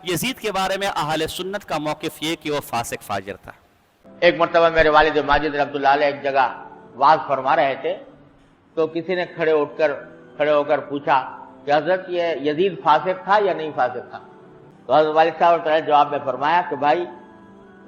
Yazid के बारे में अहले सुन्नत का मौक़िफ़ ये कि वो फासिक फाजिर था। एक मरतबा मेरे वालिद माजिद रहमतुल्लाह अलैह एक जगह वाज फरमा रहे थे, तो किसी ने खड़े होकर पूछा कि हजरत ये यजीद फासिक था या नहीं फासिक था। तो हजरत वालिद साहब ने जवाब में फरमाया कि भाई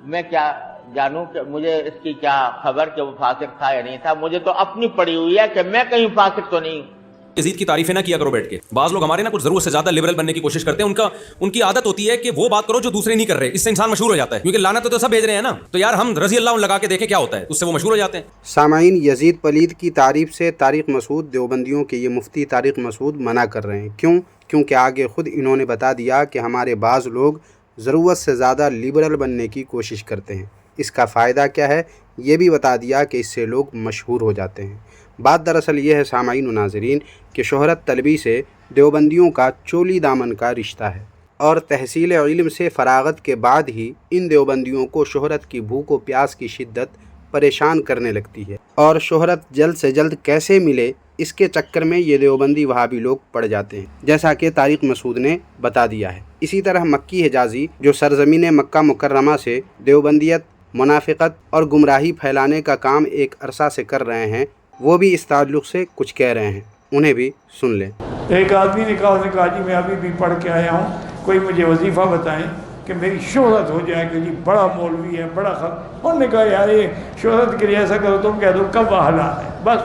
मैं क्या जानूं कि मुझे इसकी क्या खबर कि वो फासिक था या नहीं था, मुझे तो अपनी पड़ी हुई है कि मैं कहीं फासिक तो नहीं हूं। यजीद की तारीफें ना किया करो बैठ के। बाज़ लोग हमारे ना कुछ ज़रूरत से ज़्यादा लिबरल बनने की कोशिश करते हैं। उनकी आदत होती है कि वो बात करो जो दूसरे नहीं कर रहे। इससे इंसान मशहूर हो जाता है, क्योंकि लानत तो सब भेज रहे हैं ना, तो यार हम रज़ी अल्लाह लगा के देखें क्या होता है, उससे वो मशहूर हो जाते हैं। सामाईन, यजीद पलीद की तारीफ से तारिक मसूद देवबंदियों के ये मुफ्ती तारिक मसूद मना कर रहे हैं। क्यों? क्योंकि आगे खुद इन्होंने बता दिया कि हमारे बाज़ लोग ज़रूरत से ज़्यादा लिबरल बनने की कोशिश करते हैं। इसका फ़ायदा क्या है ये भी बता दिया कि इससे लोग मशहूर हो जाते हैं। बात दरअसल ये है सामाईन व नाज़रीन कि शोहरत तलबी से देवबंदियों का चोली दामन का रिश्ता है, और तहसील इल्म से फ़रागत के बाद ही इन देवबंदियों को शोहरत की भूख व प्यास की शिद्दत परेशान करने लगती है, और शोहरत जल्द से जल्द कैसे मिले इसके चक्कर में ये देवबंदी वहाबी लोग पड़ जाते हैं, जैसा कि तारिक मसूद ने बता दिया है। इसी तरह मक्की हिजाजी जो सरज़मीन मक्का मुकर्रमा से देवबंदियत, मुनाफिकत और गुमराही फैलाने का काम एक अरसा से कर रहे हैं, वो भी इस ताल्लुक़ से कुछ कह रहे हैं, उन्हें भी सुन लें। एक आदमी ने कहा जी मैं अभी भी पढ़ के आया हूँ, कोई मुझे वजीफ़ा बताएं कि मेरी शोहरत हो जाए कि जी बड़ा मौलवी है, बड़ा खत। उन्होंने कहा यार ये शोहरत के लिए ऐसा करो, तुम कह दो कव्वा हलाल है, बस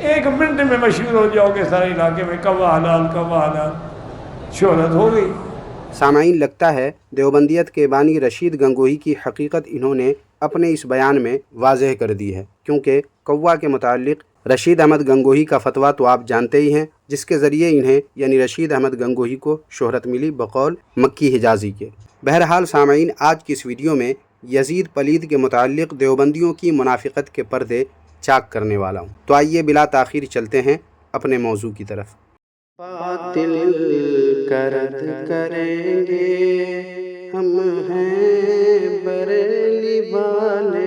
1 मिनट में मशहूर हो जाओगे सारे इलाके में, कव्वा हलाल, शोहरत हो गई। सामाईन, लगता है देवबंदियत के बानी रशीद गंगोही की हकीकत इन्होंने अपने इस बयान में वाज़ेह कर दी है, क्योंकि कव्वा के मुताल्लिक़ रशीद अहमद गंगोही का फतवा तो आप जानते ही हैं, जिसके ज़रिए इन्हें यानी रशीद अहमद गंगोही को शोहरत मिली बकौल मक्की हिजाजी के। बहरहाल सामाईन, आज की इस वीडियो में यजीद पलीद के मुताल्लिक़ देवबंदियों की मुनाफिकत के पर्दे चाक करने वाला हूँ। तो आइए बिला ताख़ीर चलते हैं अपने मौजू की तरफ। बातिल करद करेंगे हम हैं बरेली वाले।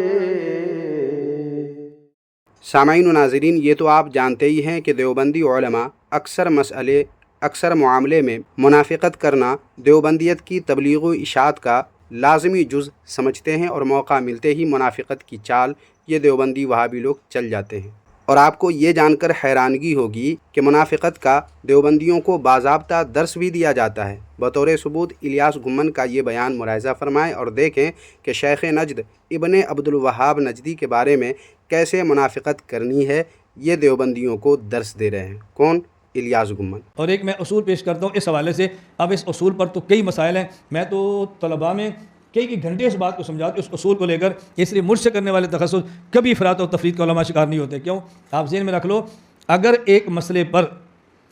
सामाईन व नाज़रीन, ये तो आप जानते ही हैं कि देवबंदी उलमा अक्सर मामले में मुनाफिकत करना देवबंदियत की तबलीग व इशाअत का लाजमी जुज़ समझते हैं, और मौका मिलते ही मुनाफिकत की चाल ये देवबंदी वहाबी लोग चल जाते हैं। और आपको ये जानकर हैरानगी होगी कि मुनाफिकत का देवबंदियों को बाज़ाब्ता दर्स भी दिया जाता है। बतौर सबूत इलियास गुम्मन का ये बयान मुलाहिज़ा फरमाएँ और देखें कि शेख नजद इब्ने अब्दुल वहाब नजदी के बारे में कैसे मुनाफिकत करनी है ये देवबंदियों को दर्स दे रहे हैं। कौन? इलियास गुम्मन। और एक मैं उसूल पेश करता हूँ इस हवाले से। अब इस उसूल पर तो कई मसाइल हैं, मैं तो तलबा में कई घंटे इस बात को समझा कि उस उसूल को लेकर, इसलिए मुझसे करने वाले तखस्सुस कभी इफ़रात और तफरीत का उलमा शिकार नहीं होते। क्यों? आप ज़हन में रख लो, अगर एक मसले पर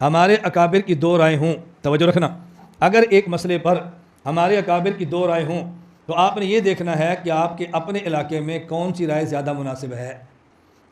हमारे अकाबिर की 2 राय हों, तवज्जो रखना, अगर एक मसले पर हमारे अकाबिर की 2 राय हों तो आपने ये देखना है कि आपके अपने इलाके में कौन सी राय ज़्यादा मुनासिब है।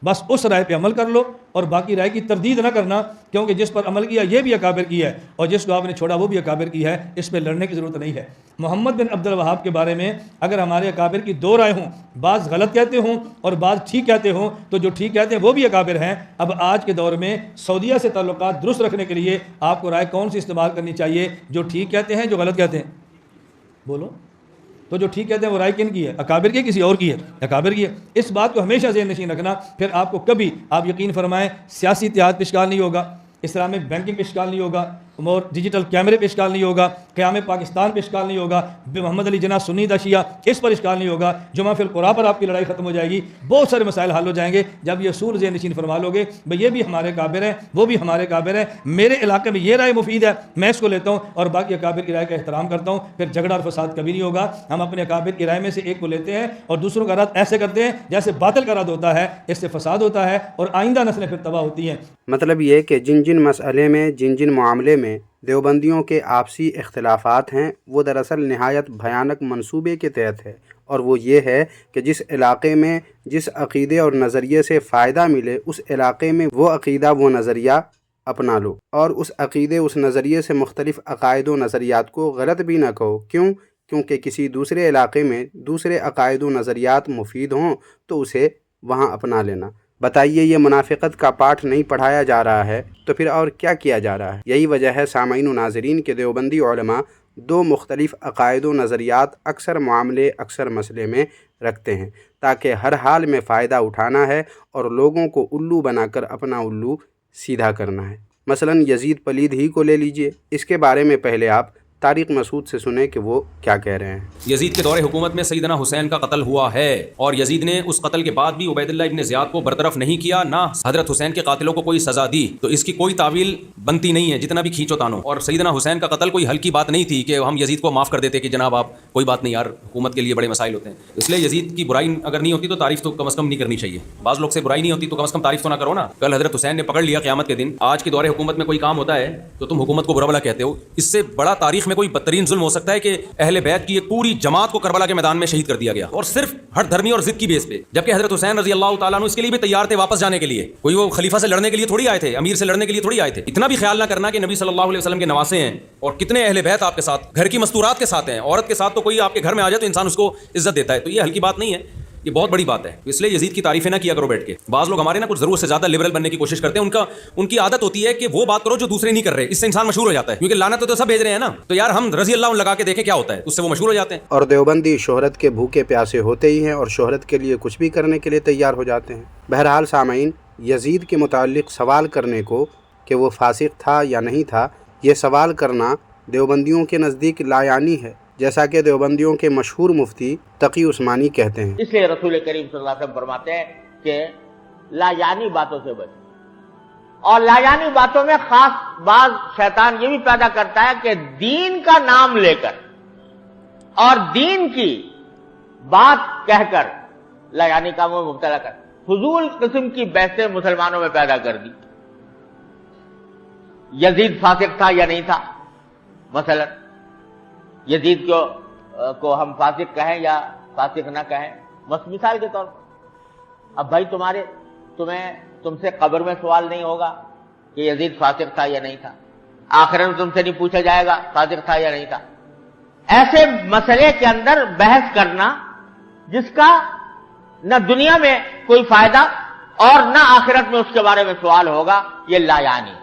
बस उस राय पे अमल कर लो और बाकी राय की तरदीद ना करना, क्योंकि जिस पर अमल किया ये भी अकाबिर की है और जिसको आपने छोड़ा वो भी अकाबिर की है। इस पर लड़ने की ज़रूरत नहीं है। मोहम्मद बिन अब्दुल वहाब के बारे में अगर हमारे अकाबिर की 2 राय हों, बाज़ गलत कहते हों और बाज़ ठीक कहते हों, तो जो ठीक कहते हैं वो भी अकाबिर हैं। अब आज के दौर में सऊदीया से ताल्लुकात दुरुस्त रखने के लिए आपको राय कौन सी इस्तेमाल करनी चाहिए? जो ठीक कहते हैं, जो गलत कहते हैं? बोलो। तो जो ठीक कहते हैं वो राय किन की है? अकाबिर की, किसी और की है? अकाबिर की है। इस बात को हमेशा ज़हन नशीन रखना, फिर आपको कभी, आप यकीन फरमाएं, सियासी इत्तेहाद पे इश्काल नहीं होगा, इस्लामिक बैंकिंग पे इश्काल नहीं होगा, और डिजिटल कैमरे पे इश्काल नहीं होगा, क़याम पाकिस्तान पे इश्काल नहीं होगा, मोहम्मद अली जना सुन्नी दा शिया इस पर इश्काल नहीं होगा, जुमा फिल कुरान पर आपकी लड़ाई ख़त्म हो जाएगी। बहुत सारे मसाइल हल हो जाएंगे जब ये सूर ज़हन नशीन फरमा लोगे, भाई ये भी हमारे काबिर हैं, वो भी हमारे काबिर हैं, मेरे इलाके में ये राय मुफीद है, मैं इसको लेता हूँ और बाकी अकाबिर की राय का एहतराम करता हूँ। फिर झगड़ा और फसाद कभी नहीं होगा। हम अपने अकाबिर की राय में से एक को लेते हैं और दूसरों का रद्द ऐसे करते हैं जैसे बातिल का रद्द होता है, इससे फसाद होता है और आइंदा नस्लें फिर तबाह होती हैं। मतलब ये कि जिन मसले में, जिन मामले में देवबंदियों के आपसी इख्तिलाफ़ात हैं, वो दरअसल नहायत भयानक मंसूबे के तहत है, और वो ये है कि जिस इलाक़े में जिस अक़ीदे और नज़रिए से फ़ायदा मिले उस इलाक़े में वो अक़ीदा वो नज़रिया अपना लो, और उस अक़ीदे उस नज़रिए से मुख्तलिफ़ अक़ायद व नज़रियात को गलत भी ना कहो। क्यों? क्योंकि किसी दूसरे इलाक़े में दूसरे अक़ायद व नज़रियात मुफीद हों तो उसे वहाँ अपना लेना। बताइए, ये मुनाफिकत का पाठ नहीं पढ़ाया जा रहा है तो फिर और क्या किया जा रहा है? यही वजह है सामाईन व नाज़रीन के देवबंदी उलमा دو مختلف عقائد و نظریات اکثر معاملے اکثر مسئلے میں رکھتے ہیں تاکہ ہر حال میں فائدہ اٹھانا ہے اور لوگوں کو الو بنا کر اپنا الو سیدھا کرنا ہے۔ مثلا یزید پلید ہی کو لے لیجئے، اس کے بارے میں پہلے آپ طارق مسعود سے سنیں کہ وہ کیا کہہ رہے ہیں۔ یزید کے دور حکومت میں سیدنا حسین کا قتل ہوا ہے اور یزید نے اس قتل کے بعد بھی عبید اللہ ابن زیاد کو برطرف نہیں کیا، نہ حضرت حسین کے قاتلوں کو کوئی سزا دی، تو اس کی کوئی تعویل بنتی نہیں ہے جتنا بھی کھینچو تانو۔ اور سیدنا حسین کا قتل کوئی ہلکی بات نہیں تھی کہ ہم یزید کو معاف کر دیتے کہ جناب آپ کوئی بات نہیں یار، حکومت کے لیے بڑے مسائل ہوتے ہیں، اس لیے یزید کی برائی اگر نہیں ہوتی تو تعریف تو کم از کم نہیں کرنی چاہیے۔ بعض لوگ سے برائی نہیں ہوتی تو کم از کم تعریف تو نہ کرو نا۔ کل حضرت حسین نے پکڑ لیا قیامت کے دن، آج کے دور حکومت میں کوئی کام ہوتا ہے تو تم حکومت کو برا بھلا کہتے ہو، اس سے بڑا تاریخ میں کوئی بدترین ظلم ہو سکتا ہے کہ اہل بیت کی ایک پوری جماعت کو کربلا کے میدان میں شہید کر دیا گیا، اور صرف ہر دھرمی اور ضد کی بیس پہ، جبکہ حضرت حسین رضی اللہ تعالیٰ عنہ اس کے لیے بھی تیار تھے واپس جانے کے لیے، کوئی وہ خلیفہ سے لڑنے کے لیے تھوڑی آئے تھے، امیر سے لڑنے کے لیے تھوڑی آئے تھے۔ اتنا بھی خیال نہ کرنا کہ نبی صلی اللہ علیہ وسلم کے نواسے ہیں اور کتنے اہل بیت آپ کے ساتھ گھر کی مستورات کے ساتھ ہیں، عورت کے ساتھ تو کوئی آپ کے گھر میں آ جائے تو انسان اس کو عزت دیتا ہے، تو یہ ہلکی بات نہیں ہے، یہ بہت بڑی بات ہے۔ اس لیے یزید کی تعریفیں نہ کیا کرو بیٹھ کے۔ بعض لوگ ہمارے نا کچھ ضرورت سے زیادہ لبرل بننے کی کوشش کرتے ہیں، ان کی عادت ہوتی ہے کہ وہ بات کرو جو دوسرے نہیں کر رہے، اس سے انسان مشہور ہو جاتا ہے، کیونکہ لعنت تو سب بھیج رہے ہیں نا، تو یار ہم رضی اللہ عنہ لگا کے دیکھیں کیا ہوتا ہے، اس سے وہ مشہور ہو جاتے ہیں۔ اور دیوبندی شہرت کے بھوکے پیاسے ہوتے ہی ہیں اور شہرت کے لیے کچھ بھی کرنے کے لیے تیار ہو جاتے ہیں۔ بہرحال سامعین، یزید کے متعلق سوال کرنے کو کہ وہ فاسق تھا یا نہیں تھا، یہ سوال کرنا دیوبندیوں کے نزدیک لایانی ہے، جیسا کہ دیوبندیوں کے مشہور مفتی تقی عثمانی کہتے ہیں۔ اس لیے رسول کریم صلی اللہ علیہ وسلم فرماتے ہیں کہ لایانی باتوں سے بچیں، اور لایانی باتوں میں خاص بعض شیطان یہ بھی پیدا کرتا ہے کہ دین کا نام لے کر اور دین کی بات کہہ کر لایانی کاموں میں مبتلا کر فضول قسم کی بحثیں مسلمانوں میں پیدا کر دی۔ یزید فاسق تھا یا نہیں تھا، مثلا یزید کو ہم فاسق کہیں یا فاسق نہ کہیں، مثال کے طور پر اب بھائی تم سے قبر میں سوال نہیں ہوگا کہ یزید فاسق تھا یا نہیں تھا، آخرت میں تم سے نہیں پوچھا جائے گا فاسق تھا یا نہیں تھا۔ ایسے مسئلے کے اندر بحث کرنا جس کا نہ دنیا میں کوئی فائدہ اور نہ آخرت میں اس کے بارے میں سوال ہوگا، یہ لایانی ہے۔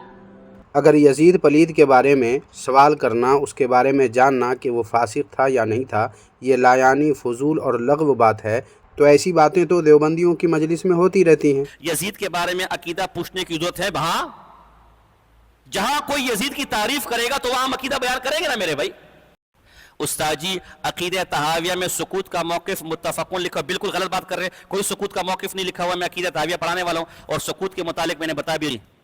اگر یزید پلید کے بارے میں سوال کرنا، اس کے بارے میں جاننا کہ وہ فاسق تھا یا نہیں تھا، یہ لایانی، فضول اور لغو بات ہے، تو ایسی باتیں تو دیوبندیوں کی مجلس میں ہوتی رہتی ہیں۔ یزید کے بارے میں عقیدہ پوچھنے کی ضرورت ہے، وہاں جہاں کوئی یزید کی تعریف کرے گا تو وہاں ہم عقیدہ بیان کریں گے نا میرے بھائی۔ استاد جی عقیدہ تحاویہ میں سکوت کا موقف متفقون لکھا، بالکل غلط بات کر رہے ہیں، کوئی سکوت کا موقف نہیں لکھا ہوا، میں عقیدہ تحاویہ پڑھانے والا ہوں اور سکوت کے متعلق میں نے بتا بھی نہیں۔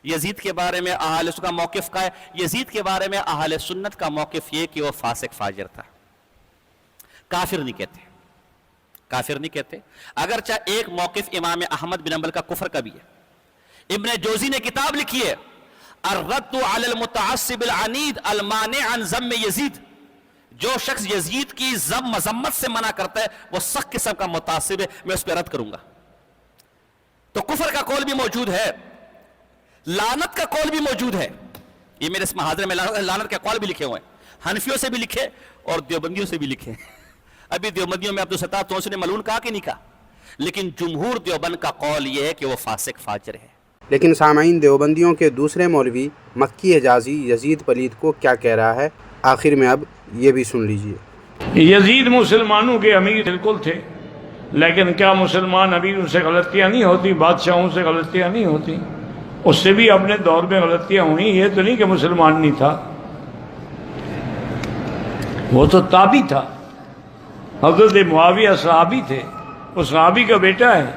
یزید کے بارے میں اہل سنت کا موقف کا ہے، یزید کے بارے میں اہل سنت کا موقف یہ کہ وہ فاسق فاجر تھا، کافر نہیں کہتے، کافر نہیں کہتے، اگرچہ ایک موقف امام احمد بن حنبل کا کفر کا بھی ہے۔ ابن جوزی نے کتاب لکھی ہے الرد علی المتعصب العنید المانع عن ذم یزید، جو شخص یزید کی مذمت سے منع کرتا ہے وہ سخت قسم کا متعصب ہے، میں اس پہ رد کروں گا۔ تو کفر کا قول بھی موجود ہے، لعنت کا قول بھی موجود ہے، یہ میرے اس محاضرے میں لعنت کے قول بھی لکھے ہوئے ہیں، حنفیوں سے بھی لکھے اور دیوبندیوں سے بھی لکھے۔ ابھی دیوبندیوں میں عبدالستار تونسی نے ملعون کہا کہ نہیں کہا، لیکن جمہور دیوبند کا قول یہ ہے کہ وہ فاسق فاجر ہے۔ لیکن سامعین، دیوبندیوں کے دوسرے مولوی مکی حجازی یزید پلید کو کیا کہہ رہا ہے، آخر میں اب یہ بھی سن لیجئے۔ یزید مسلمانوں کے امیر بالکل تھے، لیکن کیا مسلمان امیروں سے غلطیاں نہیں ہوتی، بادشاہوں سے غلطیاں نہیں ہوتی؟ اس سے بھی اپنے دور میں غلطیاں ہوئیں، یہ تو نہیں کہ مسلمان نہیں تھا، وہ تو تابعی تھا۔ حضرت معاویہ صحابی تھے، وہ صحابی کا بیٹا ہے،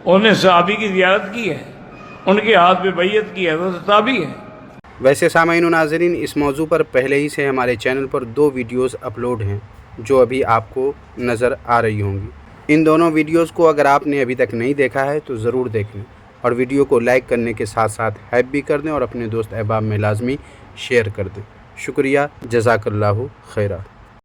انہوں نے صحابی کی زیارت کی ہے، ان کے ہاتھ پہ بیعت کی ہے، وہ تو تابعی ہے۔ ویسے سامعین و ناظرین، اس موضوع پر پہلے ہی سے ہمارے چینل پر 2 ویڈیوز اپلوڈ ہیں جو ابھی آپ کو نظر آ رہی ہوں گی۔ ان دونوں ویڈیوز کو اگر آپ نے ابھی تک نہیں دیکھا ہے تو ضرور دیکھ لیں، اور ویڈیو کو لائک کرنے کے ساتھ ساتھ ہائپ بھی کر دیں اور اپنے دوست احباب میں لازمی شیئر کر دیں۔ شکریہ، جزاک اللہ خیرہ۔